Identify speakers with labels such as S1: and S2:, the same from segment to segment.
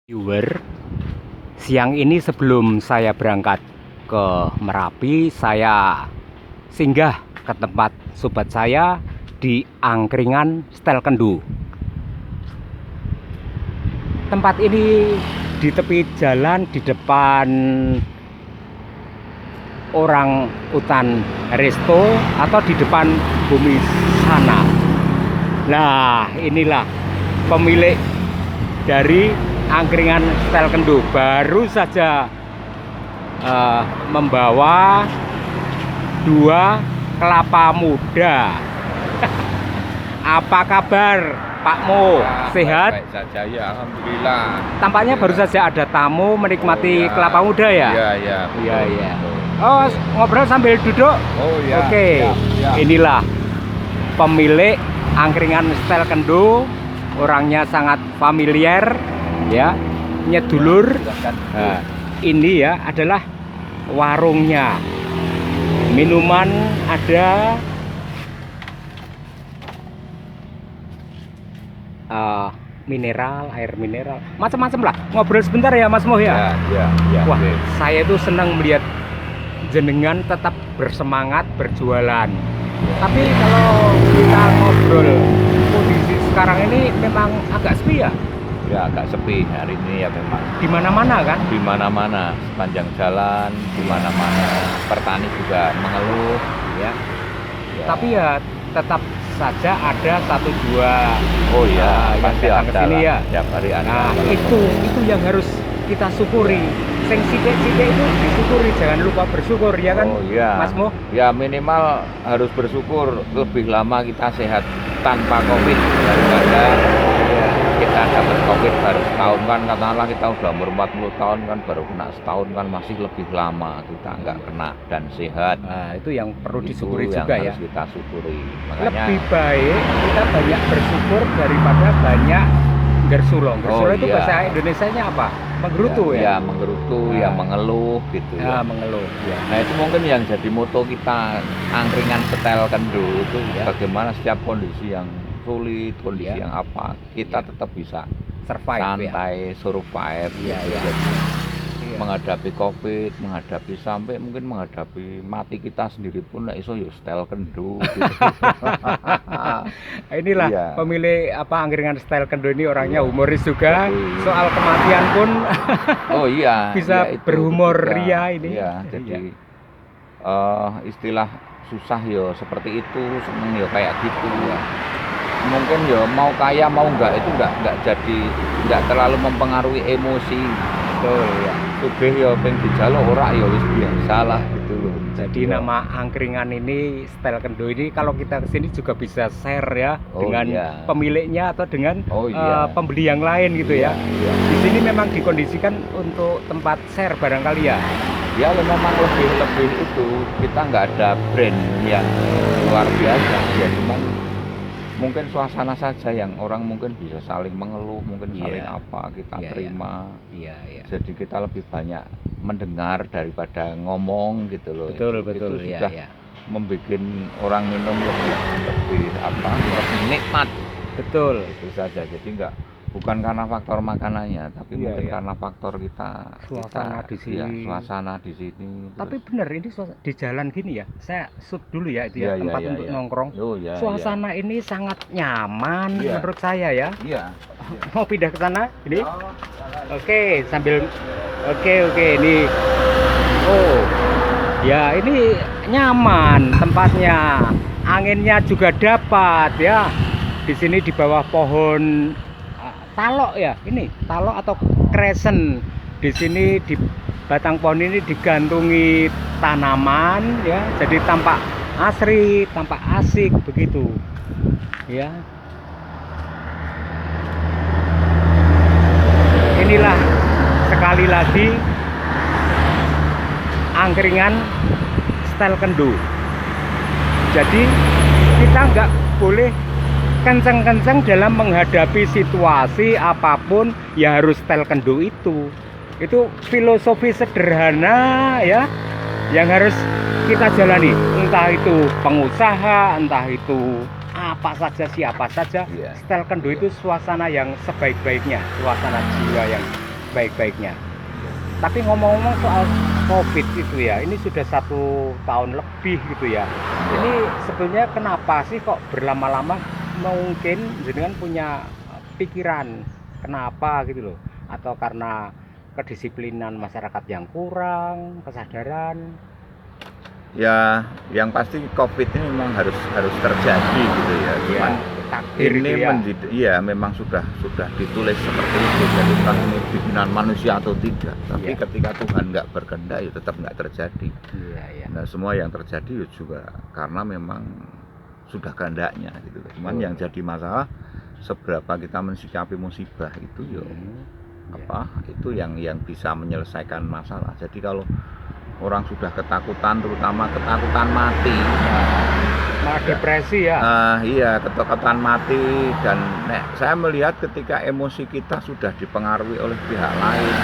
S1: Viewer, siang ini sebelum saya berangkat ke Merapi, saya singgah ke tempat sobat saya di Angkringan Setel Kendu. Tempat ini di tepi jalan di depan orang hutan resto atau di depan bumi sana. Nah, inilah pemilik dari Angkringan Setel Kendu, baru saja membawa 2 kelapa muda. Apa kabar Pak Mo?
S2: Ya,
S1: Sehat?
S2: baik saja ya, alhamdulillah.
S1: Tampaknya
S2: Ya.
S1: baru saja ada tamu menikmati
S2: Oh, ya.
S1: kelapa muda ya?
S2: Iya, iya. betul,
S1: Iya, iya.
S2: betul.
S1: Oh, ngobrol sambil duduk?
S2: Oh ya.
S1: Oke.
S2: Ya.
S1: Inilah pemilik Angkringan Setel Kendu, orangnya sangat familiar ya, nyedulur.
S2: Silakan.
S1: Nah, ini ya adalah warungnya. Minuman ada, mineral, air mineral, macam-macam lah. Ngobrol sebentar ya Mas Moh ya.
S2: Ya.
S1: Wah,
S2: oke.
S1: saya itu senang melihat jenengan tetap bersemangat berjualan. Tapi kalau kita ngobrol, kondisi sekarang ini memang agak sepi ya.
S2: Ya, agak sepi hari ini ya memang.
S1: Di mana-mana kan?
S2: Di mana-mana, sepanjang jalan, di mana-mana. Petani juga mengeluh, ya. Ya.
S1: Tapi ya tetap saja ada 1-2
S2: oh ya,
S1: yang
S2: pasti
S1: datang ke
S2: ada
S1: sini
S2: lah.
S1: ya.
S2: Tiap hari ada.
S1: Nah, itu yang harus kita syukuri. Sing sithik-sithik itu disyukuri, jangan lupa bersyukur ya kan,
S2: Oh iya.
S1: Mas Mo?
S2: Ya minimal harus bersyukur lebih lama kita sehat tanpa COVID daripada ya, kita dapat COVID baru setahun kan, katakanlah kita udah umur 40 tahun kan baru kena setahun kan, masih lebih lama kita nggak kena dan sehat.
S1: Nah, itu yang perlu
S2: Itu
S1: disyukuri
S2: yang
S1: juga ya.
S2: harus kita syukuri. Makanya
S1: Lebih baik kita banyak bersyukur daripada banyak gersulo. Gersulo itu
S2: iya.
S1: bahasa Indonesianya apa? Menggerutu ya?
S2: ya menggerutu,
S1: Nah.
S2: ya mengeluh gitu
S1: Ya,
S2: ya.
S1: mengeluh. Ya.
S2: Nah itu mungkin yang jadi moto kita Angkringan Setel Kendu itu
S1: Ya.
S2: bagaimana setiap kondisi yang sulit, kondisi
S1: Ya.
S2: yang apa, kita
S1: Ya.
S2: tetap bisa
S1: Survive ya.
S2: santai, survive,
S1: Ya,
S2: gitu.
S1: ya.
S2: Jadi,
S1: Iya.
S2: menghadapi COVID, menghadapi sampai mungkin menghadapi mati kita sendiri pun lah iso yo setel kendu gitu.
S1: Inilah
S2: Iya.
S1: pemilik Angkringan Setel Kendu ini orangnya
S2: Iya.
S1: humoris juga.
S2: Betul.
S1: Soal kematian pun
S2: Oh iya,
S1: bisa
S2: iya, itu
S1: berhumor
S2: ketika-
S1: ria ini.
S2: Iya, jadi istilah susah yo seperti itu, seneng yo kayak gitu ya. Mungkin yo mau kaya mau enggak itu enggak terlalu mempengaruhi emosi.
S1: Betul ya.
S2: Sugih yo ping dijaluk ora yo wis biasa lah gitu loh.
S1: Jadi
S2: Ya.
S1: nama angkringan ini Setel Kendu ini kalau kita kesini juga bisa share ya
S2: Oh,
S1: dengan
S2: iya.
S1: pemiliknya atau dengan
S2: Oh, iya.
S1: pembeli yang lain gitu ya.
S2: Iya.
S1: Di sini memang dikondisikan untuk tempat share barangkali ya.
S2: Ya memang lebih itu kita nggak ada brand yang luar biasa ya, cuman mungkin suasana saja yang orang mungkin bisa saling mengeluh, mungkin
S1: Iya.
S2: saling apa kita
S1: Iya,
S2: terima.
S1: Iya, iya.
S2: Jadi kita lebih banyak mendengar daripada ngomong gitu loh.
S1: Betul,
S2: Itu
S1: betul ya,
S2: sudah
S1: ya.
S2: membuat orang minum lebih nikmat.
S1: Betul.
S2: Itu saja. Jadi bukan karena faktor makanannya, tapi
S1: Iya,
S2: mungkin
S1: iya.
S2: karena faktor
S1: Suasana di sini.
S2: ya, suasana di sini.
S1: Tapi
S2: terus-
S1: benar ini di jalan gini ya. Saya shoot dulu ya itu ya,
S2: Iya,
S1: tempat
S2: iya,
S1: untuk
S2: iya.
S1: nongkrong.
S2: Oh, iya,
S1: Suasana ini sangat nyaman
S2: Iya.
S1: menurut saya ya.
S2: Iya.
S1: Mau pindah ke sana ini?
S2: Oh,
S1: Oke, sambil oke ini. Oh. Ya, ini nyaman tempatnya. Anginnya juga dapat ya. Di sini di bawah pohon talok ya. Ini talok atau kresen. Di sini di batang pohon ini digantungi tanaman ya. Jadi tampak asri, tampak asik begitu. Ya. Inilah sekali lagi angkringan Setel Kendu. Jadi kita nggak boleh kenceng-kenceng dalam menghadapi situasi apapun, ya harus setel kendu itu. Itu filosofi sederhana ya yang harus kita jalani, entah itu pengusaha, entah itu apa saja, siapa saja.
S2: Iya.
S1: Setel Kendu itu suasana yang sebaik-baiknya, suasana jiwa yang sebaik-baiknya. Tapi ngomong-ngomong soal COVID itu ya, ini sudah 1 tahun lebih gitu ya. Ini sebenarnya kenapa sih kok berlama-lama? Mungkin jenengan punya pikiran kenapa gitu loh, atau karena kedisiplinan masyarakat yang kurang, kesadaran.
S2: Ya, yang pasti COVID ini memang harus terjadi gitu ya. Cuman
S1: Takdir
S2: ini
S1: gitu ya.
S2: iya memang sudah ditulis seperti itu. Jadi entah ini bikinan manusia atau tidak. Tapi
S1: Iya.
S2: ketika Tuhan nggak berkehendak, ya tetap nggak terjadi.
S1: Iya.
S2: Nah, semua yang terjadi juga karena memang sudah kehendaknya gitu. Cuman yang jadi masalah seberapa kita mensikapi musibah itu ya itu yang bisa menyelesaikan masalah. Jadi kalau orang sudah ketakutan, terutama ketakutan mati,
S1: Malah depresi ya.
S2: iya, ketakutan mati. Dan saya melihat ketika emosi kita sudah dipengaruhi oleh pihak lain,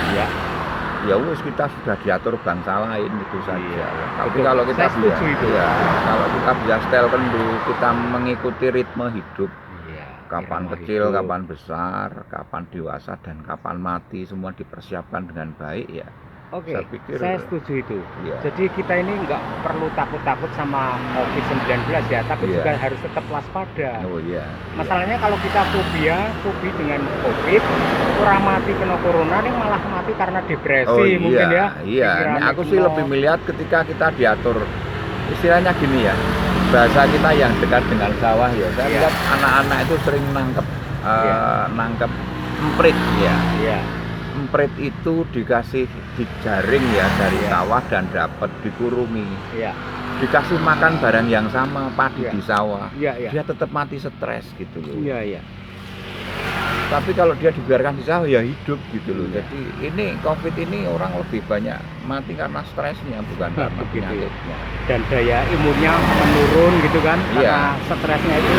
S2: ya wis kita sudah diatur bangsa lain itu saja. Tapi kalau kita kalau kita bisa setel kendu, kita mengikuti ritme hidup, kapan kecil, kapan besar, kapan dewasa, dan kapan mati, semua dipersiapkan dengan baik ya.
S1: Oke,
S2: pikir
S1: saya setuju itu.
S2: Iya.
S1: Jadi kita ini nggak perlu takut-takut sama COVID-19 ya, tapi juga harus tetap waspada.
S2: Oh iya.
S1: Masalahnya kalau kita fobi dengan COVID, kurang mati kena corona, ini malah mati karena depresi mungkin ya.
S2: Iya, ini aku sih lebih melihat ketika kita diatur, istilahnya gini ya, bahasa kita yang dekat dengan sawah ya. Saya lihat anak-anak itu sering nangkep emprit ya.
S1: Iya.
S2: Emprit itu dikasih dijaring ya dari sawah dan dapat dikurungi.
S1: Iya.
S2: Dikasih makan barang yang sama, padi di sawah.
S1: Iya.
S2: Dia tetap mati stres gitu loh.
S1: Iya.
S2: Tapi kalau dia dibiarkan di sawah ya hidup gitu loh. Jadi ini COVID ini orang lebih banyak mati karena stresnya, bukan karena penyakitnya.
S1: Dan daya imunnya menurun gitu kan, karena stresnya itu.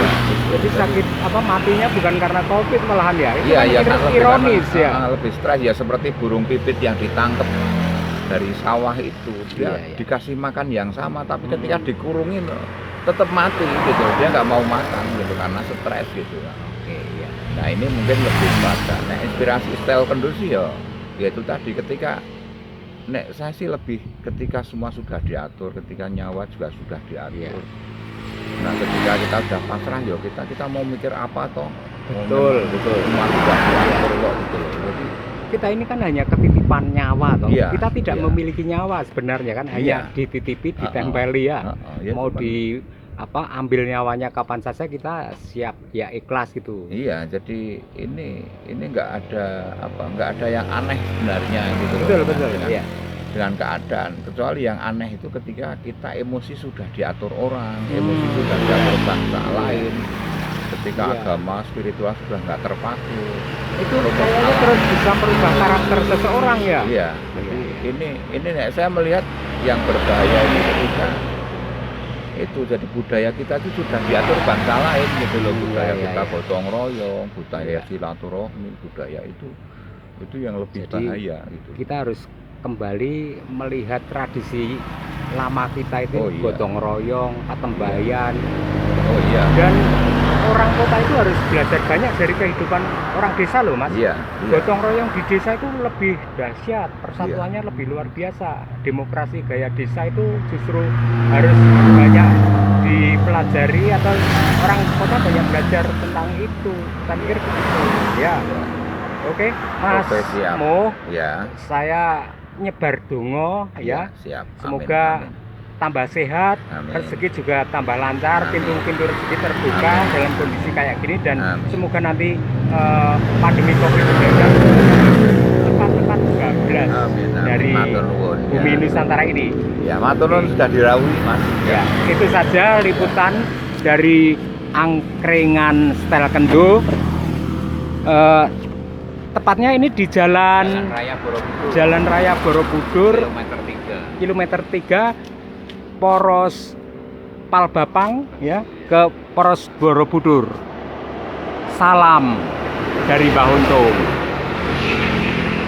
S1: Jadi sakit matinya bukan karena COVID malahan ya. Itu ironis ya.
S2: Lebih stres ya, seperti burung pipit yang ditangkap dari sawah itu. Dia dikasih makan yang sama, tapi ketika dikurungin tetap mati gitu. Dia nggak mau makan gitu karena stres gitu. Nah ini mungkin lebih pada inspirasi style kendu sih ya itu tadi, ketika saya sih lebih ketika semua sudah diatur, ketika nyawa juga sudah diatur. Nah ketika kita sudah pasrah ya kita mau mikir apa toh.
S1: Betul.
S2: Semua sudah diatur kok gitu loh. Jadi
S1: kita ini kan hanya ketitipan nyawa toh. Kita tidak memiliki nyawa sebenarnya kan, hanya dititipi, ditempeli ya. Mau ambil nyawanya kapan saja kita siap ya, ikhlas gitu. Iya,
S2: jadi ini nggak ada yang aneh sebenarnya gitu.
S1: Betul.
S2: Dengan keadaan, kecuali yang aneh itu ketika kita emosi sudah diatur orang, emosi sudah diatur bangsa lain, ketika agama spiritual sudah nggak terpaku.
S1: Itu kayaknya terus bisa merubah karakter seseorang ya.
S2: Iya. Jadi ini saya melihat yang berbahaya ini ketika itu jadi budaya kita itu sudah diatur bangsa lain gitu loh. Budaya kita gotong royong, budaya silaturahmi, budaya itu yang lebih bahaya gitu.
S1: Kita harus kembali melihat tradisi lama kita itu, gotong royong, patembayan. Dan orang kota itu harus belajar banyak dari kehidupan orang desa loh Mas. Gotong royong di desa itu lebih dahsyat, persatuannya lebih luar biasa. Demokrasi gaya desa itu justru harus banyak dipelajari, atau orang kota banyak belajar tentang itu. Saya pikir begitu. Ya. Oke, Mas Mo. Saya nyebar dongo ya.
S2: Siap.
S1: Semoga tambah sehat, rezeki juga tambah lancar, pintu-pintu rezeki terbuka dalam kondisi kayak gini, dan semoga nanti pandemi COVID-19 cepat-cepat bablas dari bumi Nusantara ini.
S2: Ya, matur nuwun sudah dirawuhi Mas.
S1: Ya, itu saja liputan dari angkringan Setel Kendu. Tepatnya ini di Jalan Raya Borobudur, kilometer 3 Poros Palbapang ya, ke Poros Borobudur. Salam dari Mbah Untung.